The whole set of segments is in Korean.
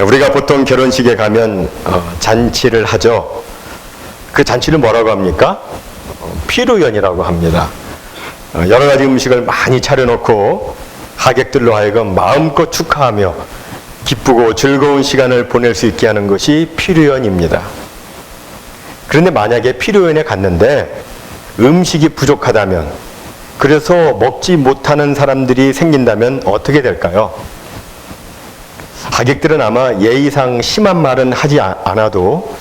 우리가 보통 결혼식에 가면 잔치를 하죠. 그 잔치를 뭐라고 합니까? 피로연이라고 합니다. 여러 가지 음식을 많이 차려놓고 하객들로 하여금 마음껏 축하하며 기쁘고 즐거운 시간을 보낼 수 있게 하는 것이 피로연입니다. 그런데 만약에 피로연에 갔는데 음식이 부족하다면, 그래서 먹지 못하는 사람들이 생긴다면 어떻게 될까요? 하객들은 아마 예의상 심한 말은 하지 않아도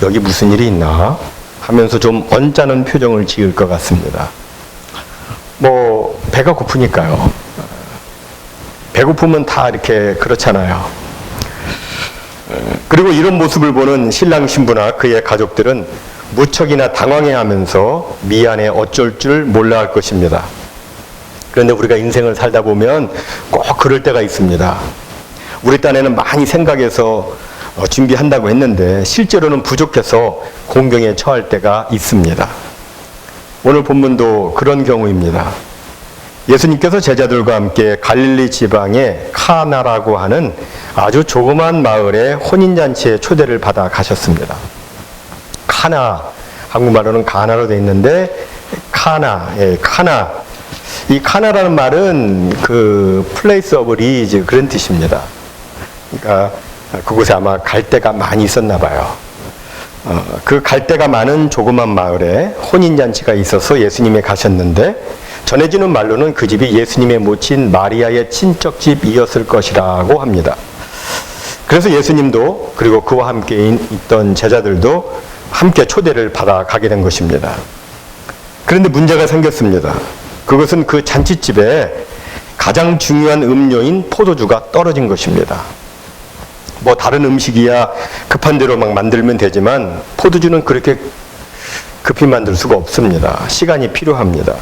여기 무슨 일이 있나 하면서 좀 언짢은 표정을 지을 것 같습니다. 배가 고프니까요. 배고프면 다 이렇게 그렇잖아요. 그리고 이런 모습을 보는 신랑 신부나 그의 가족들은 무척이나 당황해하면서 미안해 어쩔 줄 몰라 할 것입니다. 그런데 우리가 인생을 살다 보면 꼭 그럴 때가 있습니다. 우리 딴에는 많이 생각해서 준비한다고 했는데 실제로는 부족해서 공경에 처할 때가 있습니다. 오늘 본문도 그런 경우입니다. 예수님께서 제자들과 함께 갈릴리 지방의 카나라고 하는 아주 조그만 마을에 혼인잔치에 초대를 받아 가셨습니다. 카나, 한국말로는 가나로 되어 있는데 카나. 이 카나라는 말은 그 플레이스 오브 리즈 그런 뜻입니다. 그러니까 그곳에 아마 갈대가 많이 있었나 봐요. 그 갈대가 많은 조그만 마을에 혼인잔치가 있어서 예수님이 가셨는데, 전해지는 말로는 그 집이 예수님의 모친 마리아의 친척집이었을 것이라고 합니다. 그래서 예수님도 그리고 그와 함께 있던 제자들도 함께 초대를 받아 가게 된 것입니다. 그런데 문제가 생겼습니다. 그것은 그 잔치집에 가장 중요한 음료인 포도주가 떨어진 것입니다. 다른 음식이야 급한 대로 막 만들면 되지만 포도주는 그렇게 급히 만들 수가 없습니다. 시간이 필요합니다.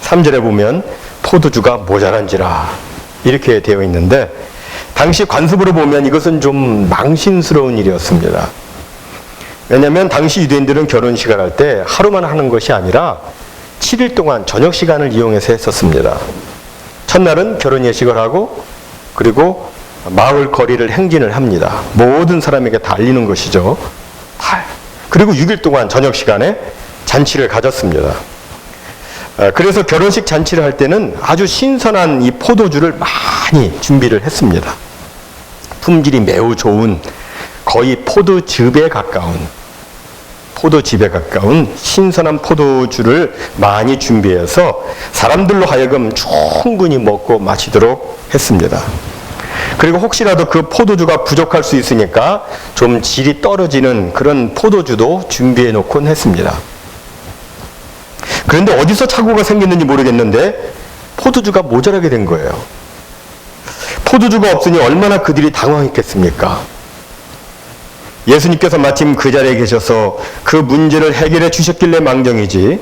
3절에 보면 포도주가 모자란지라 이렇게 되어 있는데, 당시 관습으로 보면 이것은 좀 망신스러운 일이었습니다. 왜냐하면 당시 유대인들은 결혼식을 할 때 하루만 하는 것이 아니라 7일 동안 저녁 시간을 이용해서 했었습니다. 첫날은 결혼 예식을 하고, 그리고 마을 거리를 행진을 합니다. 모든 사람에게 다 알리는 것이죠. 그리고 6일 동안 저녁 시간에 잔치를 가졌습니다. 그래서 결혼식 잔치를 할 때는 아주 신선한 이 포도주를 많이 준비를 했습니다. 품질이 매우 좋은, 거의 포도즙에 가까운 신선한 포도주를 많이 준비해서 사람들로 하여금 충분히 먹고 마시도록 했습니다. 그리고 혹시라도 그 포도주가 부족할 수 있으니까 좀 질이 떨어지는 그런 포도주도 준비해 놓곤 했습니다. 그런데 어디서 착오가 생겼는지 모르겠는데 포도주가 모자라게 된 거예요. 포도주가 없으니 얼마나 그들이 당황했겠습니까? 예수님께서 마침 그 자리에 계셔서 그 문제를 해결해 주셨길래 망정이지,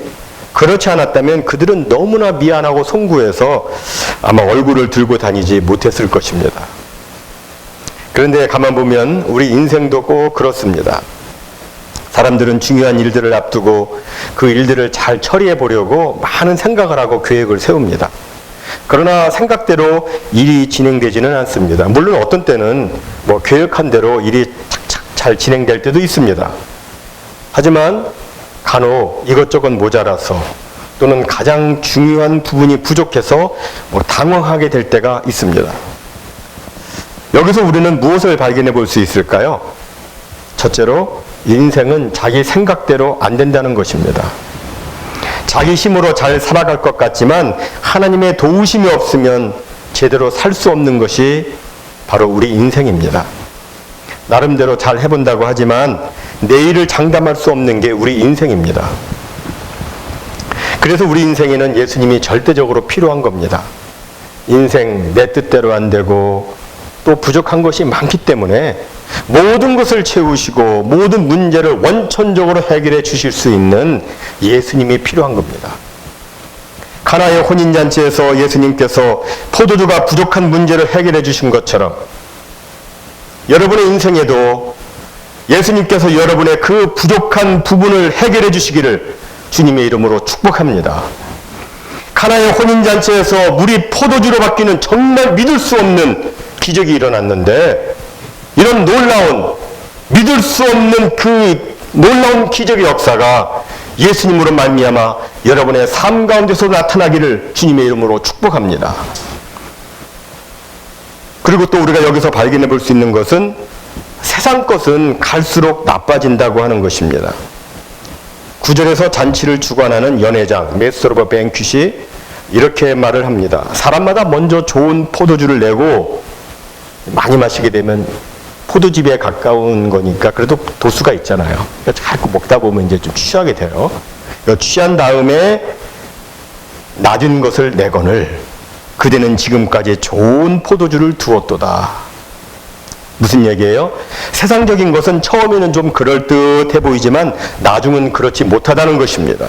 그렇지 않았다면 그들은 너무나 미안하고 송구해서 아마 얼굴을 들고 다니지 못했을 것입니다. 그런데 가만 보면 우리 인생도 꼭 그렇습니다. 사람들은 중요한 일들을 앞두고 그 일들을 잘 처리해 보려고 많은 생각을 하고 계획을 세웁니다. 그러나 생각대로 일이 진행되지는 않습니다. 물론 어떤 때는 계획한 대로 일이 착착 잘 진행될 때도 있습니다. 하지만 간혹 이것저것 모자라서 또는 가장 중요한 부분이 부족해서 당황하게 될 때가 있습니다. 여기서 우리는 무엇을 발견해 볼 수 있을까요? 첫째로 인생은 자기 생각대로 안 된다는 것입니다. 자기 힘으로 잘 살아갈 것 같지만 하나님의 도우심이 없으면 제대로 살 수 없는 것이 바로 우리 인생입니다. 나름대로 잘 해본다고 하지만 내일을 장담할 수 없는 게 우리 인생입니다. 그래서 우리 인생에는 예수님이 절대적으로 필요한 겁니다. 인생 내 뜻대로 안 되고 또 부족한 것이 많기 때문에 모든 것을 채우시고 모든 문제를 원천적으로 해결해 주실 수 있는 예수님이 필요한 겁니다. 가나의 혼인잔치에서 예수님께서 포도주가 부족한 문제를 해결해 주신 것처럼 여러분의 인생에도 예수님께서 여러분의 그 부족한 부분을 해결해 주시기를 주님의 이름으로 축복합니다. 가나의 혼인잔치에서 물이 포도주로 바뀌는 정말 믿을 수 없는 기적이 일어났는데 이런 놀라운 믿을 수 없는 그 놀라운 기적의 역사가 예수님으로 말미암아 여러분의 삶 가운데서 나타나기를 주님의 이름으로 축복합니다. 그리고 또 우리가 여기서 발견해 볼 수 있는 것은 세상 것은 갈수록 나빠진다고 하는 것입니다. 9절에서 잔치를 주관하는 연회장 메스터 오브 뱅퀴시 이렇게 말을 합니다. 사람마다 먼저 좋은 포도주를 내고 많이 마시게 되면 포도즙에 가까운 거니까 그래도 도수가 있잖아요. 자꾸 먹다 보면 이제 좀 취하게 돼요. 취한 다음에 낮은 것을 내거늘 그대는 지금까지 좋은 포도주를 두었도다. 무슨 얘기예요? 세상적인 것은 처음에는 좀 그럴듯해 보이지만 나중은 그렇지 못하다는 것입니다.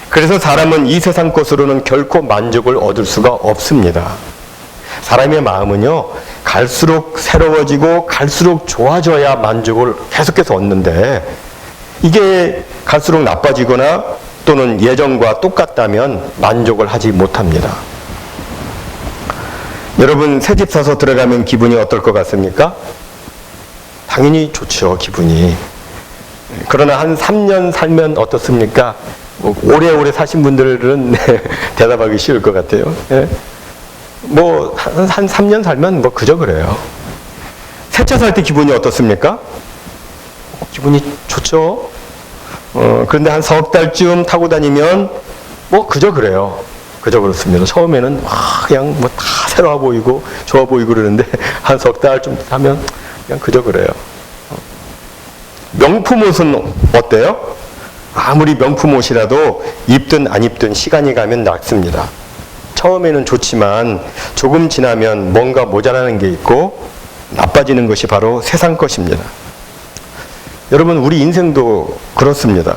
그래서 사람은 이 세상 것으로는 결코 만족을 얻을 수가 없습니다. 사람의 마음은요, 갈수록 새로워지고 갈수록 좋아져야 만족을 계속해서 얻는데 이게 갈수록 나빠지거나 또는 예전과 똑같다면 만족을 하지 못합니다. 여러분 새집 사서 들어가면 기분이 어떨 것 같습니까? 당연히 좋죠, 기분이. 그러나 한 3년 살면 어떻습니까? 오래오래 사신 분들은 대답하기 쉬울 것 같아요. 뭐 한 3년 살면 뭐 그저 그래요. 새 차 살 때 기분이 어떻습니까? 기분이 좋죠. 그런데 한 석 달쯤 타고 다니면 뭐 그저 그래요. 그저 그렇습니다. 처음에는 그냥 뭐 다 새로워 보이고 좋아 보이고 그러는데 한 석 달쯤 타면 그냥 그저 그래요. 명품 옷은 어때요? 아무리 명품 옷이라도 입든 안 입든 시간이 가면 낡습니다. 처음에는 좋지만 조금 지나면 뭔가 모자라는 게 있고 나빠지는 것이 바로 세상 것입니다. 여러분 우리 인생도 그렇습니다.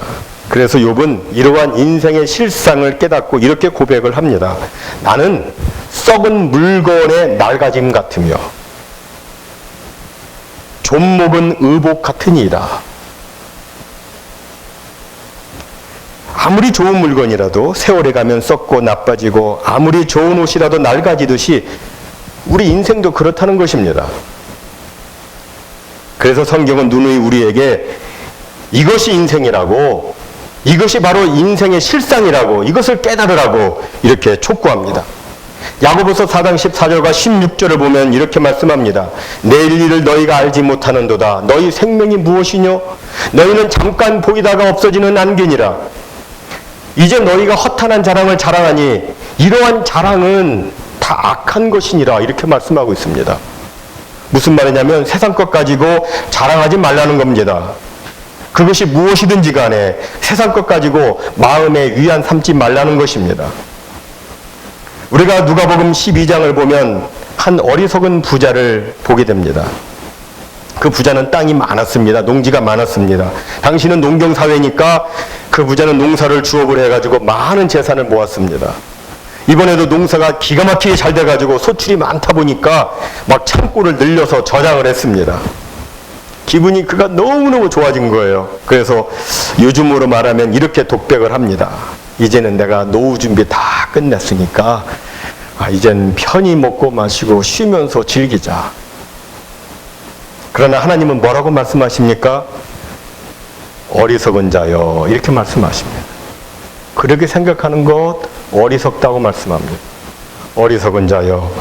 그래서 욥은 이러한 인생의 실상을 깨닫고 이렇게 고백을 합니다. 나는 썩은 물건의 낡아짐 같으며 좀먹은 의복 같으니이다. 아무리 좋은 물건이라도 세월에 가면 썩고 나빠지고 아무리 좋은 옷이라도 낡아지듯이 우리 인생도 그렇다는 것입니다. 그래서 성경은 누누이 우리에게 이것이 인생이라고, 이것이 바로 인생의 실상이라고, 이것을 깨달으라고 이렇게 촉구합니다. 야고보서 4장 14절과 16절을 보면 이렇게 말씀합니다. 내일 일을 너희가 알지 못하는도다. 너희 생명이 무엇이뇨? 너희는 잠깐 보이다가 없어지는 안개니라. 이제 너희가 허탄한 자랑을 자랑하니 이러한 자랑은 다 악한 것이니라. 이렇게 말씀하고 있습니다. 무슨 말이냐면 세상 것 가지고 자랑하지 말라는 겁니다. 그것이 무엇이든지 간에 세상 것 가지고 마음에 위안 삼지 말라는 것입니다. 우리가 누가복음 12장을 보면 한 어리석은 부자를 보게 됩니다. 그 부자는 땅이 많았습니다. 농지가 많았습니다. 당시는 농경사회니까 그 부자는 농사를 주업을 해가지고 많은 재산을 모았습니다. 이번에도 농사가 기가 막히게 잘 돼가지고 소출이 많다 보니까 막 창고를 늘려서 저장을 했습니다. 기분이 그가 너무너무 좋아진 거예요. 그래서 요즘으로 말하면 이렇게 독백을 합니다. 이제는 내가 노후 준비 다 끝냈으니까 이젠 편히 먹고 마시고 쉬면서 즐기자. 그러나 하나님은 뭐라고 말씀하십니까? 어리석은 자여 이렇게 말씀하십니다. 그렇게 생각하는 것 어리석다고 말씀합니다. 어리석은 자여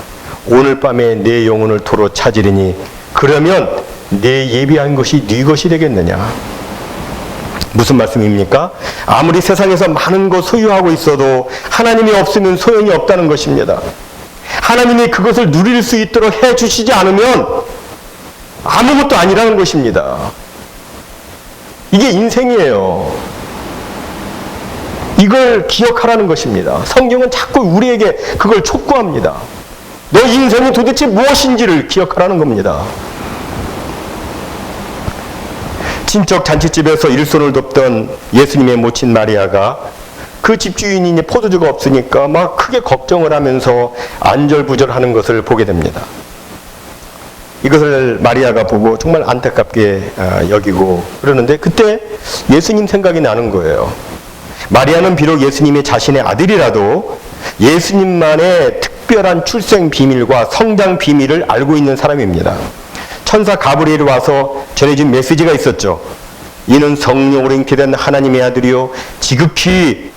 오늘 밤에 내 영혼을 도로 찾으리니 그러면 내 예비한 것이 네 것이 되겠느냐. 무슨 말씀입니까? 아무리 세상에서 많은 것 소유하고 있어도 하나님이 없으면 소용이 없다는 것입니다. 하나님이 그것을 누릴 수 있도록 해주시지 않으면 아무것도 아니라는 것입니다. 이게 인생이에요. 이걸 기억하라는 것입니다. 성경은 자꾸 우리에게 그걸 촉구합니다. 너 인생이 도대체 무엇인지를 기억하라는 겁니다. 친척 잔치집에서 일손을 돕던 예수님의 모친 마리아가 그 집주인이 포도주가 없으니까 막 크게 걱정을 하면서 안절부절하는 것을 보게 됩니다. 이것을 마리아가 보고 정말 안타깝게 여기고 그러는데 그때 예수님 생각이 나는 거예요. 마리아는 비록 예수님이 자신의 아들이라도 예수님만의 특별한 특별한 출생 비밀과 성장 비밀을 알고 있는 사람입니다. 천사 가브리엘이 와서 전해준 메시지가 있었죠. 이는 성령으로 잉태된 하나님의 아들이요 지극히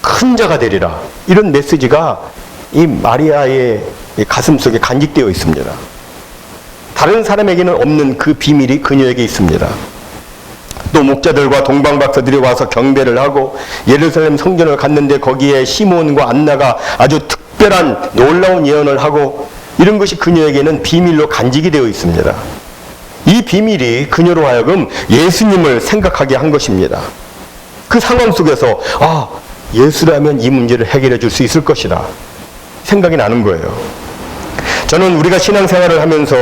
큰 자가 되리라. 이런 메시지가 이 마리아의 가슴 속에 간직되어 있습니다. 다른 사람에게는 없는 그 비밀이 그녀에게 있습니다. 또 목자들과 동방박사들이 와서 경배를 하고 예루살렘 성전을 갔는데 거기에 시몬과 안나가 아주 특별한 놀라운 예언을 하고 이런 것이 그녀에게는 비밀로 간직이 되어 있습니다. 이 비밀이 그녀로 하여금 예수님을 생각하게 한 것입니다. 그 상황 속에서 예수라면 이 문제를 해결해 줄 수 있을 것이다 생각이 나는 거예요. 저는 우리가 신앙생활을 하면서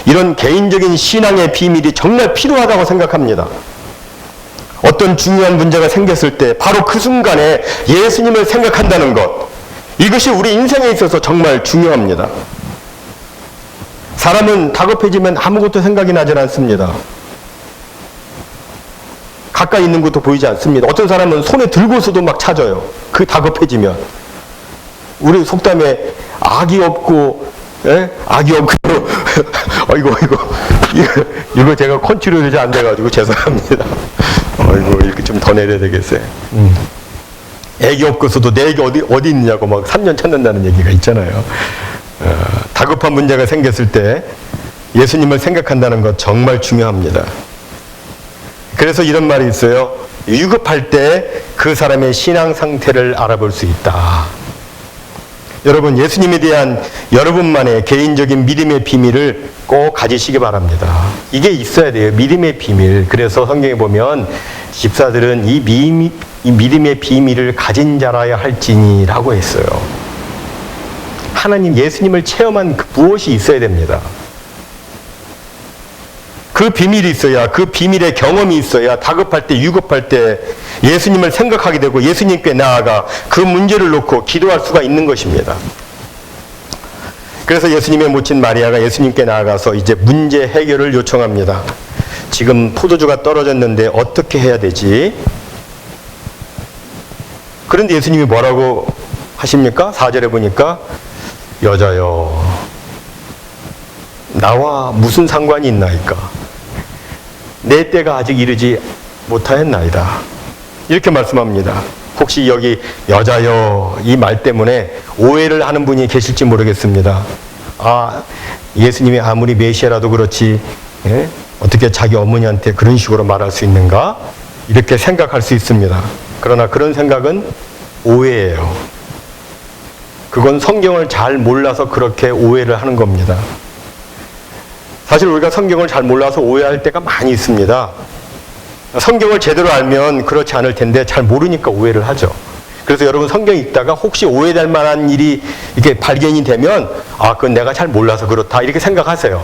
이런 개인적인 신앙의 비밀이 정말 필요하다고 생각합니다. 어떤 중요한 문제가 생겼을 때 바로 그 순간에 예수님을 생각한다는 것, 이것이 우리 인생에 있어서 정말 중요합니다. 사람은 다급해지면 아무것도 생각이 나질 않습니다. 가까이 있는 것도 보이지 않습니다. 어떤 사람은 손에 들고서도 막 찾아요. 그 다급해지면. 우리 속담에 악이 없고 악이 없고 이거 제가 컨트롤이 잘 안 돼가지고 죄송합니다. 이렇게 좀 더 내려야 되겠어요. 애기 없고서도 내 애기 어디 있느냐고 막 3년 찾는다는 얘기가 있잖아요. 다급한 문제가 생겼을 때 예수님을 생각한다는 것 정말 중요합니다. 그래서 이런 말이 있어요. 위급할 때 그 사람의 신앙 상태를 알아볼 수 있다. 여러분, 예수님에 대한 여러분만의 개인적인 믿음의 비밀을 꼭 가지시기 바랍니다. 이게 있어야 돼요. 믿음의 비밀. 그래서 성경에 보면 집사들은 이 믿음의 비밀을 가진 자라야 할지니라고 했어요. 하나님, 예수님을 체험한 무엇이 있어야 됩니다. 그 비밀이 있어야, 그 비밀의 경험이 있어야 다급할 때, 위급할 때 예수님을 생각하게 되고 예수님께 나아가 그 문제를 놓고 기도할 수가 있는 것입니다. 그래서 예수님의 모친 마리아가 예수님께 나아가서 이제 문제 해결을 요청합니다. 지금 포도주가 떨어졌는데 어떻게 해야 되지? 그런데 예수님이 뭐라고 하십니까? 4절에 보니까 여자여, 나와 무슨 상관이 있나이까? 내 때가 아직 이르지 못하였나이다. 이렇게 말씀합니다. 혹시 여기 여자여 이 말 때문에 오해를 하는 분이 계실지 모르겠습니다. 예수님이 아무리 메시아라도 그렇지 어떻게 자기 어머니한테 그런 식으로 말할 수 있는가? 이렇게 생각할 수 있습니다. 그러나 그런 생각은 오해예요. 그건 성경을 잘 몰라서 그렇게 오해를 하는 겁니다. 사실 우리가 성경을 잘 몰라서 오해할 때가 많이 있습니다. 성경을 제대로 알면 그렇지 않을 텐데 잘 모르니까 오해를 하죠. 그래서 여러분 성경 읽다가 혹시 오해될 만한 일이 이렇게 발견이 되면 그건 내가 잘 몰라서 그렇다 이렇게 생각하세요.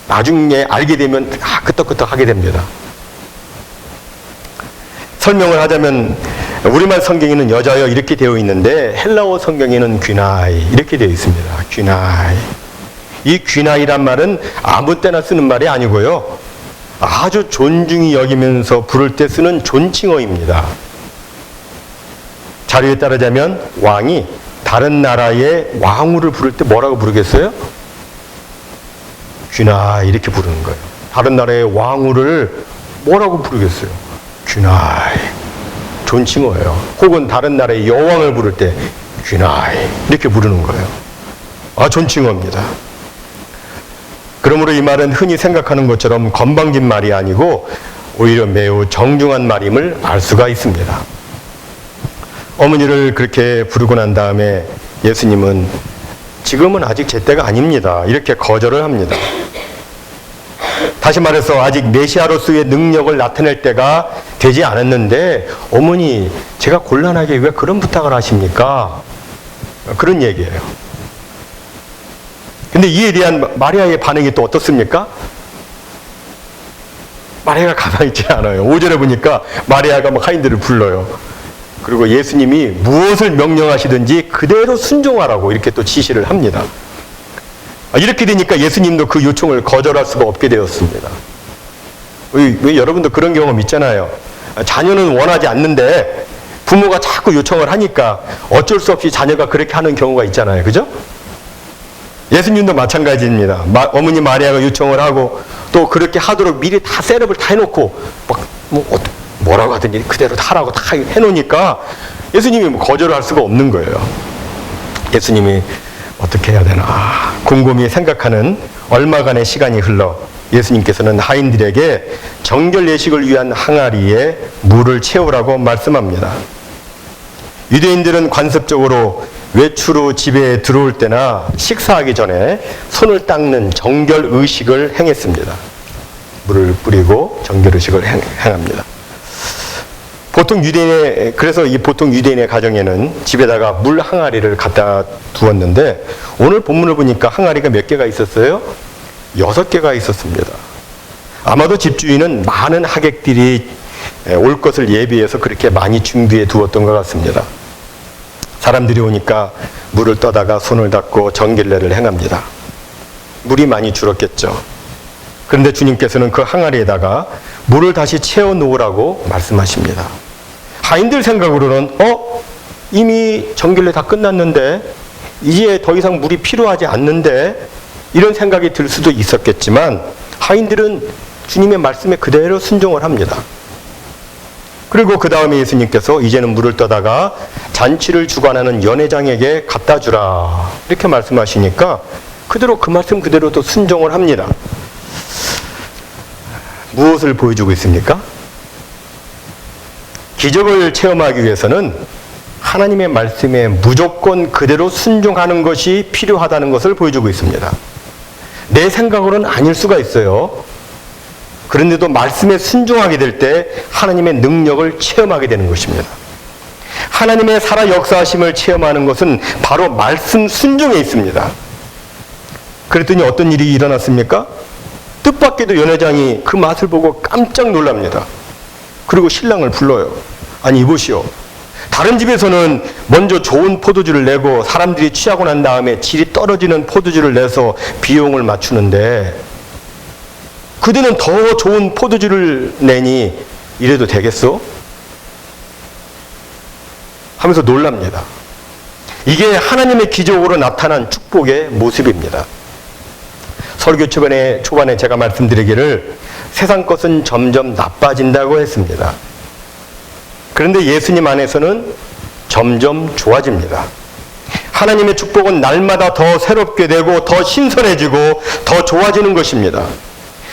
나중에 알게 되면 끄떡끄떡 하게 됩니다. 설명을 하자면 우리말 성경에는 여자여 이렇게 되어 있는데 헬라어 성경에는 귀나이 이렇게 되어 있습니다. 귀나이. 이 귀나이란 말은 아무 때나 쓰는 말이 아니고요. 아주 존중히 여기면서 부를 때 쓰는 존칭어입니다. 자료에 따르자면 왕이 다른 나라의 왕후를 부를 때 뭐라고 부르겠어요? 귀나이 이렇게 부르는 거예요. 다른 나라의 왕후를 뭐라고 부르겠어요? 귀나이. 존칭어예요. 혹은 다른 나라의 여왕을 부를 때 귀나이 이렇게 부르는 거예요. 존칭어입니다. 그러므로 이 말은 흔히 생각하는 것처럼 건방진 말이 아니고 오히려 매우 정중한 말임을 알 수가 있습니다. 어머니를 그렇게 부르고 난 다음에 예수님은 지금은 아직 제 때가 아닙니다. 이렇게 거절을 합니다. 다시 말해서 아직 메시아로서의 능력을 나타낼 때가 되지 않았는데 어머니 제가 곤란하게 왜 그런 부탁을 하십니까? 그런 얘기예요. 근데 이에 대한 마리아의 반응이 또 어떻습니까? 마리아가 가만히 있지 않아요. 5절에 보니까 마리아가 막 하인들을 불러요. 그리고 예수님이 무엇을 명령하시든지 그대로 순종하라고 이렇게 또 지시를 합니다. 이렇게 되니까 예수님도 그 요청을 거절할 수가 없게 되었습니다. 왜 여러분도 그런 경험 있잖아요. 자녀는 원하지 않는데 부모가 자꾸 요청을 하니까 어쩔 수 없이 자녀가 그렇게 하는 경우가 있잖아요. 그죠? 예수님도 마찬가지입니다. 어머니 마리아가 요청을 하고 또 그렇게 하도록 미리 다 셋업을 다 해놓고 뭐라고 하든지 그대로 하라고 다 해놓으니까 예수님이 거절을 할 수가 없는 거예요. 예수님이 어떻게 해야 되나 곰곰이 생각하는 얼마간의 시간이 흘러 예수님께서는 하인들에게 정결 예식을 위한 항아리에 물을 채우라고 말씀합니다. 유대인들은 관습적으로 외출 후 집에 들어올 때나 식사하기 전에 손을 닦는 정결 의식을 행했습니다. 물을 뿌리고 정결 의식을 행합니다. 그래서 보통 유대인의 가정에는 집에다가 물 항아리를 갖다 두었는데 오늘 본문을 보니까 항아리가 몇 개가 있었어요? 6개가 있었습니다. 아마도 집주인은 많은 하객들이 올 것을 예비해서 그렇게 많이 준비해 두었던 것 같습니다. 사람들이 오니까 물을 떠다가 손을 닦고 정결례를 행합니다. 물이 많이 줄었겠죠. 그런데 주님께서는 그 항아리에다가 물을 다시 채워 놓으라고 말씀하십니다. 하인들 생각으로는 이미 정결례 다 끝났는데 이제 더 이상 물이 필요하지 않는데 이런 생각이 들 수도 있었겠지만 하인들은 주님의 말씀에 그대로 순종을 합니다. 그리고 그 다음에 예수님께서 이제는 물을 떠다가 잔치를 주관하는 연회장에게 갖다 주라 이렇게 말씀하시니까 그대로 그 말씀 그대로 또 순종을 합니다. 무엇을 보여주고 있습니까? 기적을 체험하기 위해서는 하나님의 말씀에 무조건 그대로 순종하는 것이 필요하다는 것을 보여주고 있습니다. 내 생각으로는 아닐 수가 있어요. 그런데도 말씀에 순종하게 될 때 하나님의 능력을 체험하게 되는 것입니다. 하나님의 살아 역사하심을 체험하는 것은 바로 말씀 순종에 있습니다. 그랬더니 어떤 일이 일어났습니까? 뜻밖에도 연회장이 그 맛을 보고 깜짝 놀랍니다. 그리고 신랑을 불러요. 아니 이보시오. 다른 집에서는 먼저 좋은 포도주를 내고 사람들이 취하고 난 다음에 질이 떨어지는 포도주를 내서 비용을 맞추는데 그대는 더 좋은 포도주를 내니 이래도 되겠어? 하면서 놀랍니다. 이게 하나님의 기적으로 나타난 축복의 모습입니다. 설교 초반에 제가 말씀드리기를 세상 것은 점점 나빠진다고 했습니다. 그런데 예수님 안에서는 점점 좋아집니다. 하나님의 축복은 날마다 더 새롭게 되고 더 신선해지고 더 좋아지는 것입니다.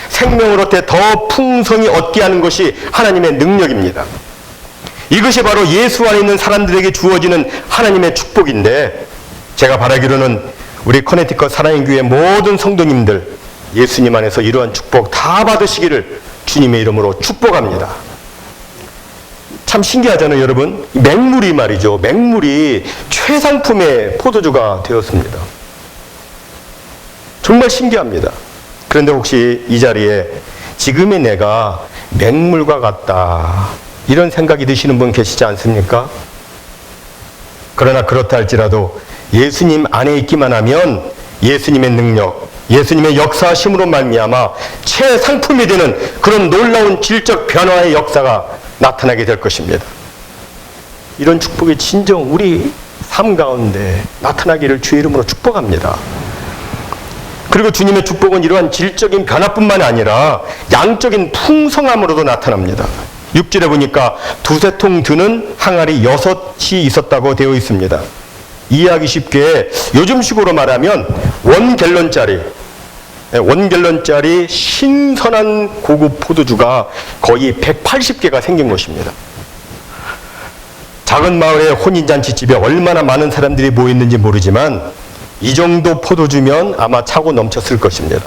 생명을 얻되 더 풍성히 얻게 하는 것이 하나님의 능력입니다. 이것이 바로 예수 안에 있는 사람들에게 주어지는 하나님의 축복인데 제가 바라기로는 우리 커네티컷 사랑의 교회 모든 성도님들 예수님 안에서 이러한 축복 다 받으시기를 주님의 이름으로 축복합니다. 참 신기하잖아요, 여러분. 맹물이 말이죠. 맹물이 최상품의 포도주가 되었습니다. 정말 신기합니다. 그런데 혹시 이 자리에 지금의 내가 맹물과 같다 이런 생각이 드시는 분 계시지 않습니까? 그러나 그렇다 할지라도 예수님 안에 있기만 하면 예수님의 능력, 예수님의 역사심으로 말미암아 최상품이 되는 그런 놀라운 질적 변화의 역사가 나타나게 될 것입니다. 이런 축복이 진정 우리 삶 가운데 나타나기를 주의 이름으로 축복합니다. 그리고 주님의 축복은 이러한 질적인 변화뿐만 아니라 양적인 풍성함으로도 나타납니다. 6절에 보니까 2-3통 드는 항아리 6이 있었다고 되어 있습니다. 이해하기 쉽게 요즘식으로 말하면 원갤런짜리 신선한 고급 포도주가 거의 180개가 생긴 것입니다. 작은 마을의 혼인잔치집에 얼마나 많은 사람들이 모였는지 모르지만 이 정도 포도주면 아마 차고 넘쳤을 것입니다.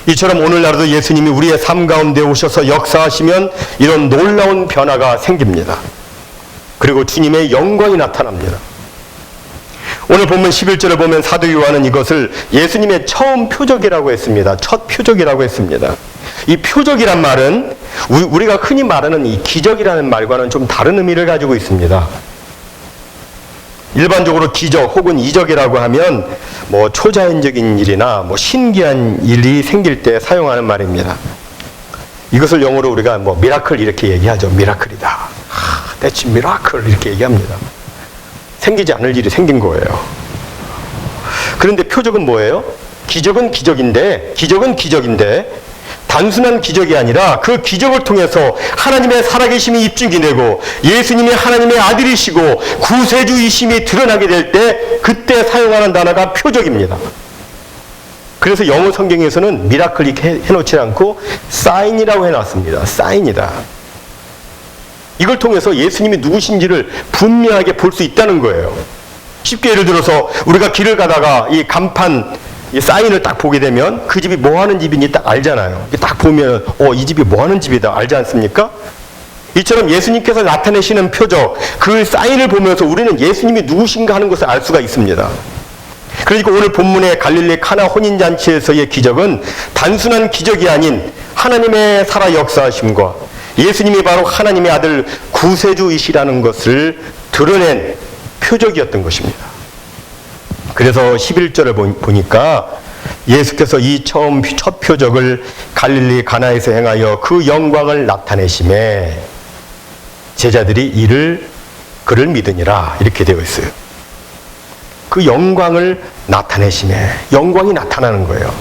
이처럼 오늘날도 예수님이 우리의 삶 가운데 오셔서 역사하시면 이런 놀라운 변화가 생깁니다. 그리고 주님의 영광이 나타납니다. 오늘 본문 11절을 보면 사도 요한은 이것을 예수님의 처음 표적이라고 했습니다. 첫 표적이라고 했습니다. 이 표적이란 말은 우리가 흔히 말하는 이 기적이라는 말과는 좀 다른 의미를 가지고 있습니다. 일반적으로 기적 혹은 이적이라고 하면 초자연적인 일이나 신기한 일이 생길 때 사용하는 말입니다. 이것을 영어로 우리가 미라클 이렇게 얘기하죠. 미라클이다. That's miracle 이렇게 얘기합니다. 생기지 않을 일이 생긴 거예요. 그런데 표적은 뭐예요? 기적은 기적인데 단순한 기적이 아니라 그 기적을 통해서 하나님의 살아계심이 입증이 되고 예수님이 하나님의 아들이시고 구세주이심이 드러나게 될 때 그때 사용하는 단어가 표적입니다. 그래서 영어 성경에서는 미라클 이렇게 해놓지 않고 사인이라고 해놨습니다. 사인이다. 이걸 통해서 예수님이 누구신지를 분명하게 볼 수 있다는 거예요. 쉽게 예를 들어서 우리가 길을 가다가 이 간판 이 사인을 딱 보게 되면 그 집이 뭐 하는 집인지 딱 알잖아요. 딱 보면 이 집이 뭐 하는 집이다 알지 않습니까? 이처럼 예수님께서 나타내시는 표적, 그 사인을 보면서 우리는 예수님이 누구신가 하는 것을 알 수가 있습니다. 그러니까 오늘 본문의 갈릴리 카나 혼인잔치에서의 기적은 단순한 기적이 아닌 하나님의 살아 역사하심과 예수님이 바로 하나님의 아들 구세주이시라는 것을 드러낸 표적이었던 것입니다. 그래서 11절을 보니까 예수께서 이 첫 표적을 갈릴리 가나에서 행하여 그 영광을 나타내심에 제자들이 그를 믿으니라 이렇게 되어 있어요. 그 영광을 나타내심에 영광이 나타나는 거예요.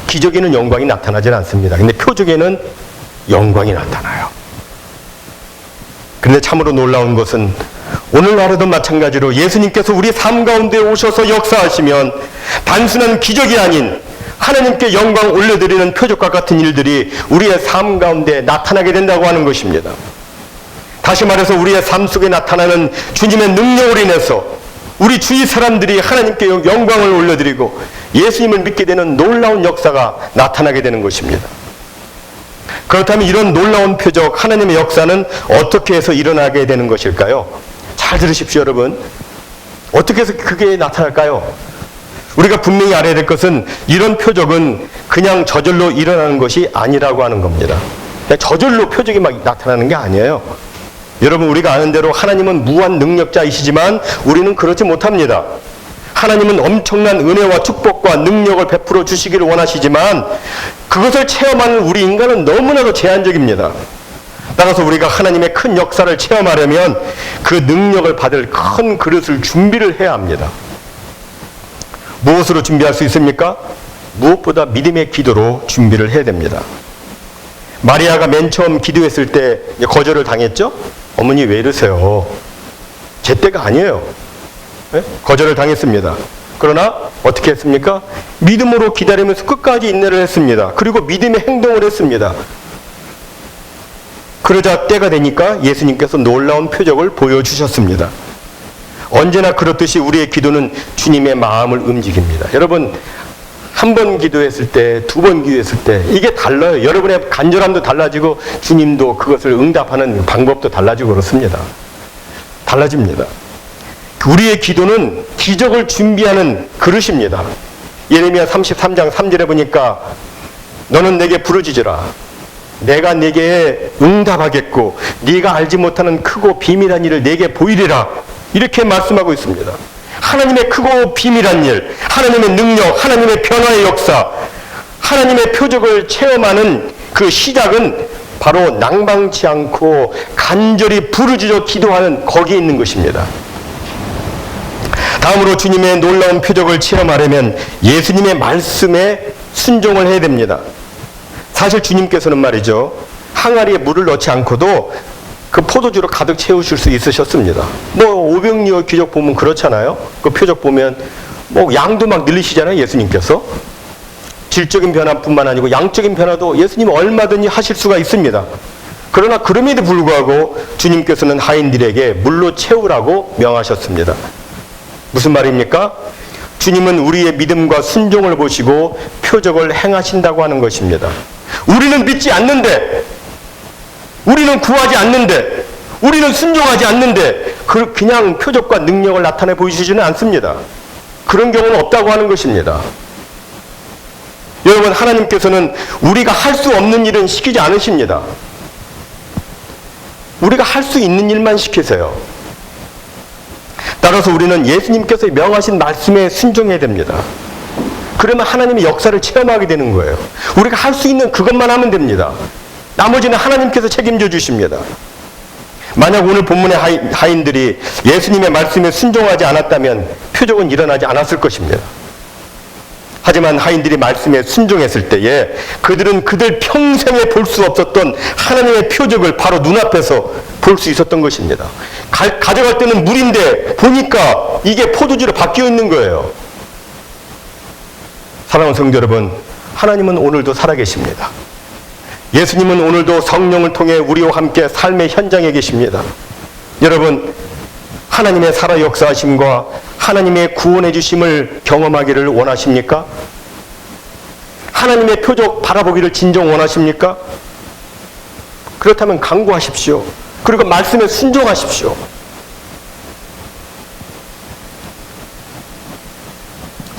기적에는 영광이 나타나질 않습니다. 근데 표적에는 영광이 나타나요. 그런데 참으로 놀라운 것은 오늘날에도 마찬가지로 예수님께서 우리 삶 가운데 오셔서 역사하시면 단순한 기적이 아닌 하나님께 영광 올려드리는 표적과 같은 일들이 우리의 삶 가운데 나타나게 된다고 하는 것입니다. 다시 말해서 우리의 삶 속에 나타나는 주님의 능력으로 인해서 우리 주위 사람들이 하나님께 영광을 올려드리고 예수님을 믿게 되는 놀라운 역사가 나타나게 되는 것입니다. 그렇다면 이런 놀라운 표적, 하나님의 역사는 어떻게 해서 일어나게 되는 것일까요? 잘 들으십시오, 여러분. 어떻게 해서 그게 나타날까요? 우리가 분명히 알아야 될 것은 이런 표적은 그냥 저절로 일어나는 것이 아니라고 하는 겁니다. 저절로 표적이 막 나타나는 게 아니에요. 여러분, 우리가 아는 대로 하나님은 무한 능력자이시지만 우리는 그렇지 못합니다. 하나님은 엄청난 은혜와 축복과 능력을 베풀어 주시기를 원하시지만 그것을 체험하는 우리 인간은 너무나도 제한적입니다. 따라서 우리가 하나님의 큰 역사를 체험하려면 그 능력을 받을 큰 그릇을 준비를 해야 합니다. 무엇으로 준비할 수 있습니까? 무엇보다 믿음의 기도로 준비를 해야 됩니다. 마리아가 맨 처음 기도했을 때 거절을 당했죠? 어머니 왜 이러세요? 제 때가 아니에요. 네? 거절을 당했습니다. 그러나 어떻게 했습니까? 믿음으로 기다리면서 끝까지 인내를 했습니다. 그리고 믿음의 행동을 했습니다. 그러자 때가 되니까 예수님께서 놀라운 표적을 보여주셨습니다. 언제나 그렇듯이 우리의 기도는 주님의 마음을 움직입니다. 여러분, 한 번 기도했을 때, 두 번 기도했을 때 이게 달라요. 여러분의 간절함도 달라지고 주님도 그것을 응답하는 방법도 달라지고 그렇습니다. 달라집니다. 우리의 기도는 기적을 준비하는 그릇입니다. 예레미야 33장 3절에 보니까 너는 내게 부르짖으라. 내가 내게 응답하겠고 네가 알지 못하는 크고 비밀한 일을 내게 보이리라. 이렇게 말씀하고 있습니다. 하나님의 크고 비밀한 일, 하나님의 능력, 하나님의 변화의 역사, 하나님의 표적을 체험하는 그 시작은 바로 낭망치 않고 간절히 부르짖어 기도하는 거기에 있는 것입니다. 다음으로 주님의 놀라운 표적을 체험하려면 예수님의 말씀에 순종을 해야 됩니다. 사실 주님께서는 말이죠, 항아리에 물을 넣지 않고도 그 포도주로 가득 채우실 수 있으셨습니다. 오병이어 기적 보면 그렇잖아요. 그 표적 보면 양도 막 늘리시잖아요, 예수님께서. 질적인 변화뿐만 아니고 양적인 변화도 예수님 얼마든지 하실 수가 있습니다. 그러나 그럼에도 불구하고 주님께서는 하인들에게 물로 채우라고 명하셨습니다. 무슨 말입니까? 주님은 우리의 믿음과 순종을 보시고 표적을 행하신다고 하는 것입니다. 우리는 믿지 않는데, 우리는 구하지 않는데, 우리는 순종하지 않는데 그냥 표적과 능력을 나타내 보이시지는 않습니다. 그런 경우는 없다고 하는 것입니다. 여러분, 하나님께서는 우리가 할 수 없는 일은 시키지 않으십니다. 우리가 할 수 있는 일만 시키세요. 따라서 우리는 예수님께서 명하신 말씀에 순종해야 됩니다. 그러면 하나님의 역사를 체험하게 되는 거예요. 우리가 할 수 있는 그것만 하면 됩니다. 나머지는 하나님께서 책임져 주십니다. 만약 오늘 본문의 하인들이 예수님의 말씀에 순종하지 않았다면 표적은 일어나지 않았을 것입니다. 하지만 하인들이 말씀에 순종했을 때에 그들은 그들 평생에 볼 수 없었던 하나님의 표적을 바로 눈앞에서 볼 수 있었던 것입니다. 가져갈 때는 물인데 보니까 이게 포도주로 바뀌어 있는 거예요. 사랑하는 성도 여러분, 하나님은 오늘도 살아계십니다. 예수님은 오늘도 성령을 통해 우리와 함께 삶의 현장에 계십니다. 여러분, 하나님의 살아 역사하심과 하나님의 구원해 주심을 경험하기를 원하십니까? 하나님의 표적 바라보기를 진정 원하십니까? 그렇다면 간구하십시오. 그리고 말씀에 순종하십시오.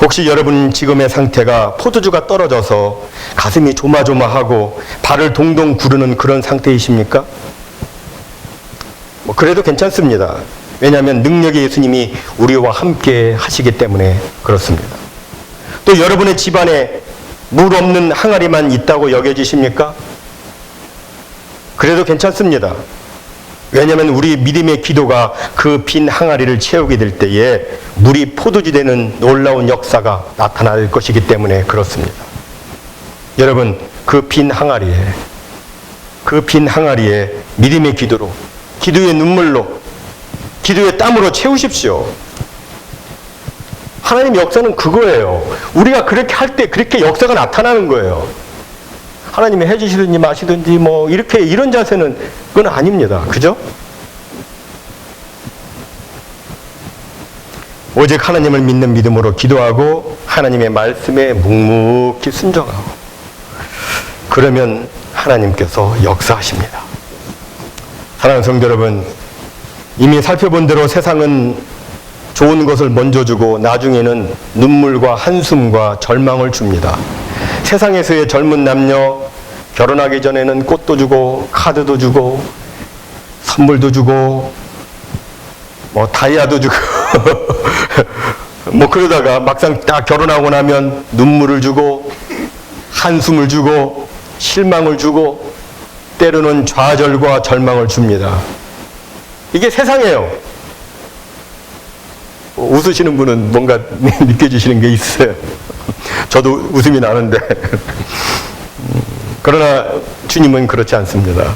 혹시 여러분 지금의 상태가 포도주가 떨어져서 가슴이 조마조마하고 발을 동동 구르는 그런 상태이십니까? 그래도 괜찮습니다. 왜냐하면 능력의 예수님이 우리와 함께 하시기 때문에 그렇습니다. 또 여러분의 집안에 물 없는 항아리만 있다고 여겨지십니까? 그래도 괜찮습니다. 왜냐하면 우리 믿음의 기도가 그 빈 항아리를 채우게 될 때에 물이 포도주 되는 놀라운 역사가 나타날 것이기 때문에 그렇습니다. 여러분, 그 빈 항아리에 믿음의 기도로, 기도의 눈물로, 기도의 땀으로 채우십시오. 하나님의 역사는 그거예요. 우리가 그렇게 할 때 그렇게 역사가 나타나는 거예요. 하나님이 해주시든지 마시든지 이렇게 이런 자세는 그건 아닙니다. 그죠? 오직 하나님을 믿는 믿음으로 기도하고 하나님의 말씀에 묵묵히 순종하고 그러면 하나님께서 역사하십니다. 사랑하는 성도 여러분, 이미 살펴본 대로 세상은 좋은 것을 먼저 주고 나중에는 눈물과 한숨과 절망을 줍니다. 세상에서의 젊은 남녀 결혼하기 전에는 꽃도 주고 카드도 주고 선물도 주고 다이아도 주고 그러다가 막상 딱 결혼하고 나면 눈물을 주고 한숨을 주고 실망을 주고 때로는 좌절과 절망을 줍니다. 이게 세상이에요. 웃으시는 분은 뭔가 느껴지시는 게 있어요. 저도 웃음이 나는데 그러나 주님은 그렇지 않습니다.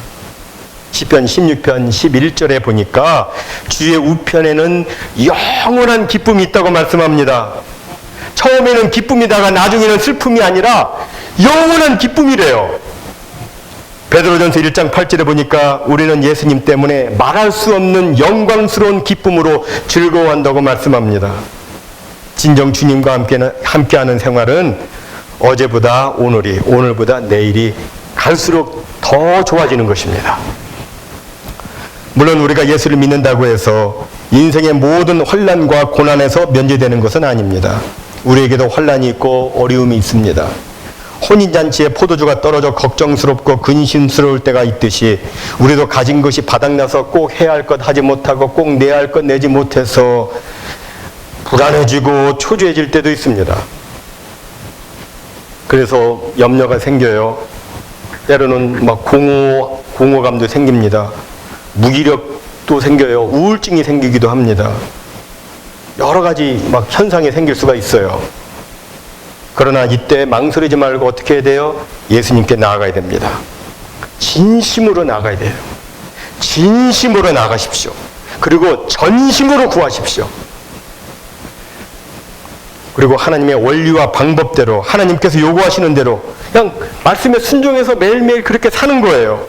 시편 16편 11절에 보니까 주의 우편에는 영원한 기쁨이 있다고 말씀합니다. 처음에는 기쁨이다가 나중에는 슬픔이 아니라 영원한 기쁨이래요. 베드로전서 1장 8절에 보니까 우리는 예수님 때문에 말할 수 없는 영광스러운 기쁨으로 즐거워한다고 말씀합니다. 진정 주님과 함께하는 생활은 어제보다 오늘보다 내일이 갈수록 더 좋아지는 것입니다. 물론 우리가 예수를 믿는다고 해서 인생의 모든 환난과 고난에서 면제되는 것은 아닙니다. 우리에게도 환난이 있고 어려움이 있습니다. 혼인잔치에 포도주가 떨어져 걱정스럽고 근심스러울 때가 있듯이 우리도 가진 것이 바닥나서 꼭 해야 할 것 하지 못하고 꼭 내야 할 것 내지 못해서 불안해지고 초조해질 때도 있습니다. 그래서 염려가 생겨요. 때로는 공허감도 생깁니다. 무기력도 생겨요. 우울증이 생기기도 합니다. 여러 가지 현상이 생길 수가 있어요. 그러나 이때 망설이지 말고 어떻게 해야 돼요? 예수님께 나아가야 됩니다. 진심으로 나아가야 돼요. 진심으로 나가십시오. 그리고 전심으로 구하십시오. 그리고 하나님의 원리와 방법대로 하나님께서 요구하시는 대로 그냥 말씀에 순종해서 매일매일 그렇게 사는 거예요.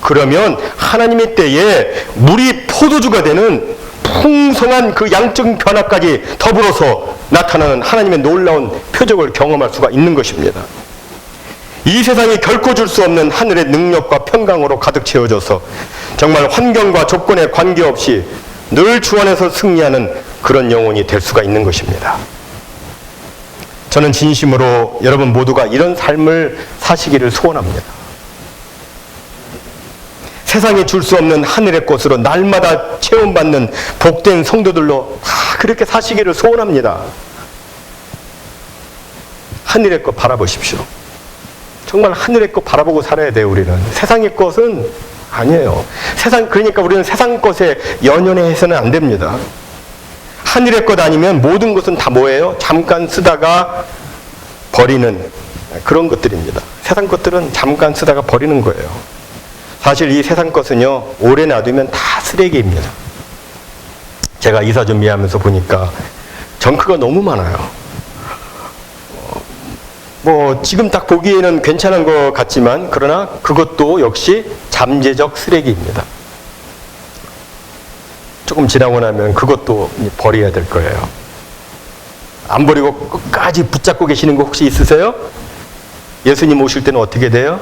그러면 하나님의 때에 물이 포도주가 되는 풍성한 그 양적 변화까지 더불어서 나타나는 하나님의 놀라운 표적을 경험할 수가 있는 것입니다. 이 세상이 결코 줄 수 없는 하늘의 능력과 평강으로 가득 채워져서 정말 환경과 조건에 관계없이 늘 주 안에서 승리하는 그런 영혼이 될 수가 있는 것입니다. 저는 진심으로 여러분 모두가 이런 삶을 사시기를 소원합니다. 세상에 줄 수 없는 하늘의 꽃으로 날마다 체험받는 복된 성도들로 다 그렇게 사시기를 소원합니다. 하늘의 꽃 바라보십시오. 정말 하늘의 꽃 바라보고 살아야 돼요. 우리는 세상의 꽃은 아니에요. 그러니까 우리는 세상 것에 연연해서는 안 됩니다. 하늘의 것 아니면 모든 것은 다 뭐예요? 잠깐 쓰다가 버리는 그런 것들입니다. 세상 것들은 잠깐 쓰다가 버리는 거예요. 사실 이 세상 것은요, 오래 놔두면 다 쓰레기입니다. 제가 이사 준비하면서 보니까 정크가 너무 많아요. 지금 딱 보기에는 괜찮은 것 같지만, 그러나 그것도 역시 잠재적 쓰레기입니다. 조금 지나고 나면 그것도 버려야 될 거예요. 안 버리고 끝까지 붙잡고 계시는 거 혹시 있으세요? 예수님 오실 때는 어떻게 돼요?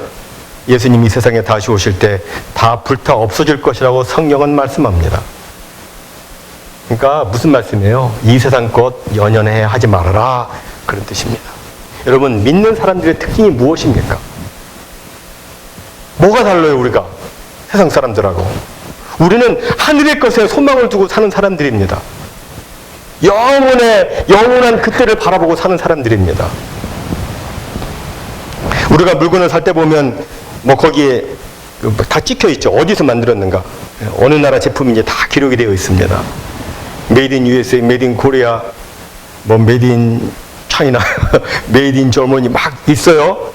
예수님이 세상에 다시 오실 때 다 불타 없어질 것이라고 성경은 말씀합니다. 그러니까 무슨 말씀이에요? 이 세상 것 연연해 하지 말아라, 그런 뜻입니다. 여러분, 믿는 사람들의 특징이 무엇입니까? 뭐가 달라요, 우리가? 세상 사람들하고. 우리는 하늘의 것에 소망을 두고 사는 사람들입니다. 영원한 그때를 바라보고 사는 사람들입니다. 우리가 물건을 살 때 보면 거기에 다 찍혀 있죠. 어디서 만들었는가, 어느 나라 제품인지 다 기록이 되어 있습니다. 메이드 인 USA, 메이드 인 코리아, 메이드 인 차이나, 메이드 인 저머니 막 있어요.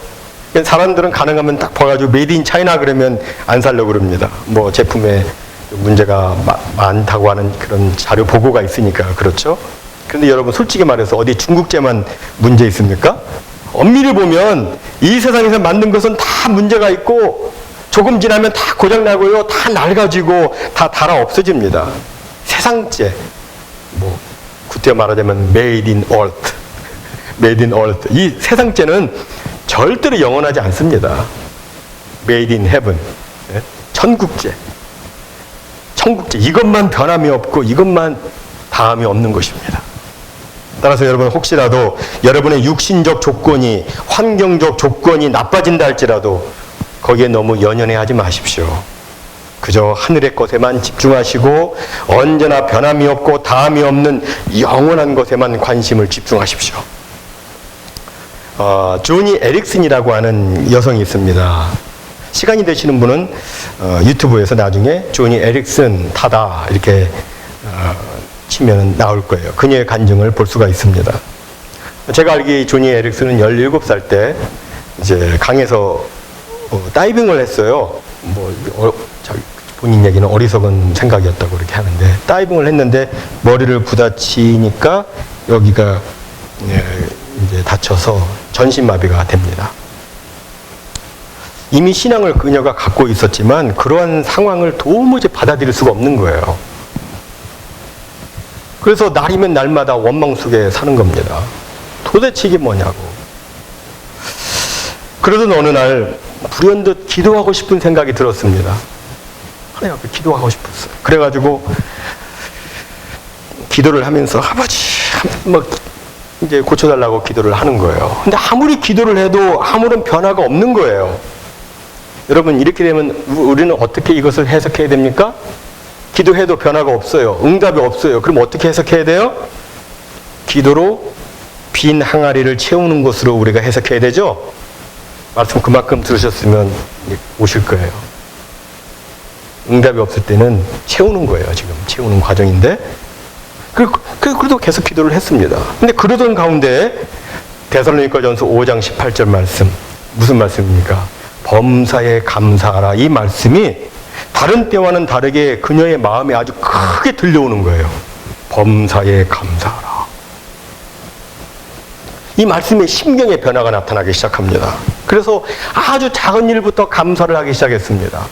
사람들은 가능하면 딱 봐가지고 메이드 인 차이나 그러면 안 살려고 그럽니다. 제품에 문제가 많다고 하는 그런 자료 보고가 있으니까. 그렇죠? 그런데 여러분, 솔직히 말해서 어디 중국제만 문제 있습니까? 엄밀히 보면 이 세상에서 만든 것은 다 문제가 있고, 조금 지나면 다 고장나고요, 다 낡아지고 다 닳아 없어집니다. 세상제, 구태여 말하자면 made in earth, made in earth. 이 세상제는 절대로 영원하지 않습니다. made in heaven, 천국제, 이것만 변함이 없고 이것만 다함이 없는 것입니다. 따라서 여러분, 혹시라도 여러분의 육신적 조건이, 환경적 조건이 나빠진다 할지라도 거기에 너무 연연해하지 마십시오. 그저 하늘의 것에만 집중하시고 언제나 변함이 없고 다함이 없는 영원한 것에만 관심을 집중하십시오. 조니 에릭슨이라고 하는 여성이 있습니다. 시간이 되시는 분은 유튜브에서 나중에 조니 에릭슨 타다 이렇게 치면 나올 거예요. 그녀의 간증을 볼 수가 있습니다. 제가 알기에 조니 에릭슨은 17살 때 이제 강에서 다이빙을 했어요. 본인 얘기는 어리석은 생각이었다고 그렇게 하는데, 다이빙을 했는데 머리를 부딪히니까 여기가 이제 다쳐서 전신마비가 됩니다. 이미 신앙을 그녀가 갖고 있었지만 그러한 상황을 도무지 받아들일 수가 없는 거예요. 그래서 날이면 날마다 원망 속에 사는 겁니다. 도대체 이게 뭐냐고. 그러던 어느 날 불현듯 기도하고 싶은 생각이 들었습니다. 하나님 앞에 기도하고 싶었어요. 그래가지고 기도를 하면서 아버지 이제 고쳐달라고 기도를 하는 거예요. 근데 아무리 기도를 해도 아무런 변화가 없는 거예요. 여러분, 이렇게 되면 우리는 어떻게 이것을 해석해야 됩니까? 기도해도 변화가 없어요. 응답이 없어요. 그럼 어떻게 해석해야 돼요? 기도로 빈 항아리를 채우는 것으로 우리가 해석해야 되죠? 말씀 그만큼 들으셨으면 오실 거예요. 응답이 없을 때는 채우는 거예요. 지금 채우는 과정인데, 그래도 계속 기도를 했습니다. 근데 그러던 가운데 데살로니가전서 5장 18절 말씀, 무슨 말씀입니까? 범사에 감사하라. 이 말씀이 다른 때와는 다르게 그녀의 마음에 아주 크게 들려오는 거예요. 범사에 감사하라. 이 말씀에 심경의 변화가 나타나기 시작합니다. 그래서 아주 작은 일부터 감사를 하기 시작했습니다.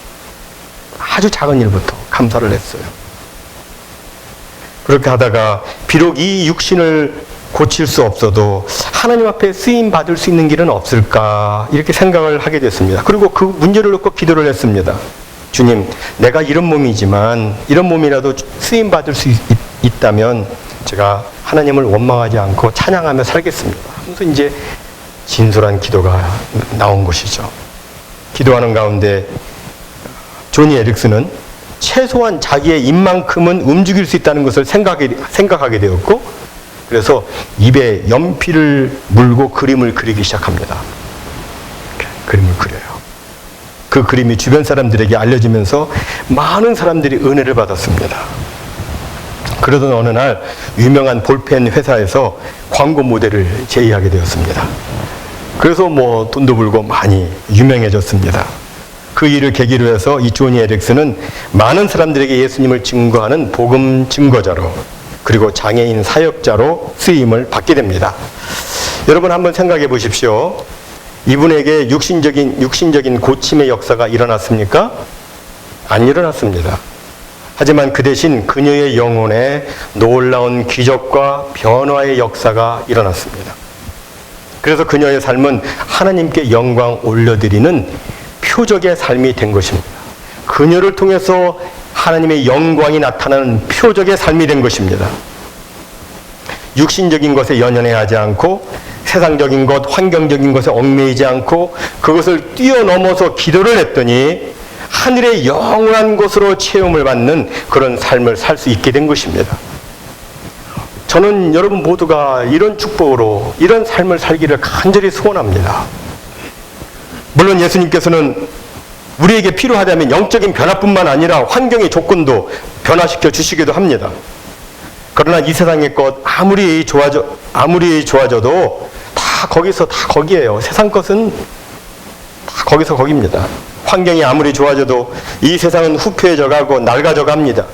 아주 작은 일부터 감사를 했어요. 그렇게 하다가 비록 이 육신을 고칠 수 없어도 하나님 앞에 쓰임 받을 수 있는 길은 없을까, 이렇게 생각을 하게 됐습니다. 그리고 그 문제를 놓고 기도를 했습니다. 주님, 내가 이런 몸이지만 이런 몸이라도 쓰임 받을 수 있다면 제가 하나님을 원망하지 않고 찬양하며 살겠습니다. 하면서 이제 진솔한 기도가 나온 것이죠. 기도하는 가운데 조니 에릭슨은 최소한 자기의 입만큼은 움직일 수 있다는 것을 생각하게 되었고, 그래서 입에 연필을 물고 그림을 그리기 시작합니다. 그림을 그려요. 그 그림이 주변 사람들에게 알려지면서 많은 사람들이 은혜를 받았습니다. 그러던 어느 날 유명한 볼펜 회사에서 광고 모델을 제의하게 되었습니다. 그래서 뭐 돈도 벌고 많이 유명해졌습니다. 그 일을 계기로 해서 이 조니 에릭슨은 많은 사람들에게 예수님을 증거하는 복음 증거자로, 그리고 장애인 사역자로 쓰임을 받게 됩니다. 여러분 한번 생각해 보십시오. 이분에게 육신적인 고침의 역사가 일어났습니까? 안 일어났습니다. 하지만 그 대신 그녀의 영혼에 놀라운 기적과 변화의 역사가 일어났습니다. 그래서 그녀의 삶은 하나님께 영광 올려드리는 표적의 삶이 된 것입니다. 그녀를 통해서 하나님의 영광이 나타나는 표적의 삶이 된 것입니다. 육신적인 것에 연연해하지 않고 세상적인 것, 환경적인 것에 얽매이지 않고 그것을 뛰어넘어서 기도를 했더니 하늘의 영원한 곳으로 체험을 받는 그런 삶을 살 수 있게 된 것입니다. 저는 여러분 모두가 이런 축복으로 이런 삶을 살기를 간절히 소원합니다. 물론 예수님께서는 우리에게 필요하다면 영적인 변화뿐만 아니라 환경의 조건도 변화시켜 주시기도 합니다. 그러나 이 세상의 것 아무리 좋아져도 다 거기에요. 세상 것은 다 거기서 거기입니다. 환경이 아무리 좋아져도 이 세상은 후퇴해져 가고 낡아져 갑니다.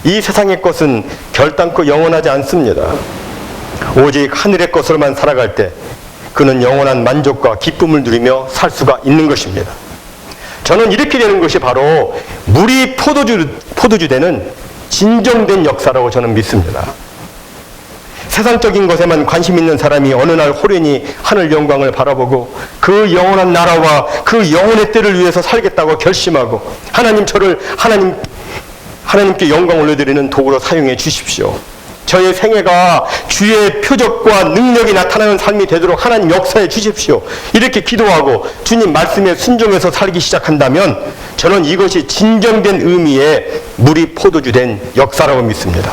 이 세상의 것은 결단코 영원하지 않습니다. 오직 하늘의 것으로만 살아갈 때 그는 영원한 만족과 기쁨을 누리며 살 수가 있는 것입니다. 저는 이렇게 되는 것이 바로 물이 포도주 되는 진정된 역사라고 저는 믿습니다. 세상적인 것에만 관심 있는 사람이 어느 날 호련히 하늘 영광을 바라보고 그 영원한 나라와 그 영혼의 때를 위해서 살겠다고 결심하고 하나님께 영광 올려드리는 도구로 사용해 주십시오. 저의 생애가 주의 표적과 능력이 나타나는 삶이 되도록 하나님 역사해 주십시오. 이렇게 기도하고 주님 말씀에 순종해서 살기 시작한다면 저는 이것이 진정된 의미의 물이 포도주 된 역사라고 믿습니다.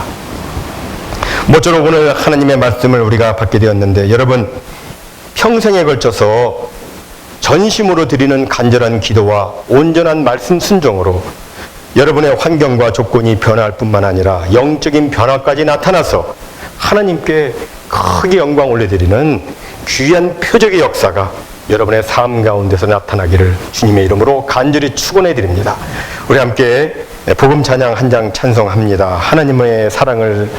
모쪼록 오늘 하나님의 말씀을 우리가 받게 되었는데 여러분 평생에 걸쳐서 전심으로 드리는 간절한 기도와 온전한 말씀 순종으로 여러분의 환경과 조건이 변화할 뿐만 아니라 영적인 변화까지 나타나서 하나님께 크게 영광 올려드리는 귀한 표적의 역사가 여러분의 삶 가운데서 나타나기를 주님의 이름으로 간절히 축원해 드립니다. 우리 함께 복음 찬양 한 장 찬송합니다. 하나님의 사랑을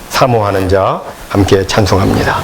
사모하는 자 함께 찬송합니다.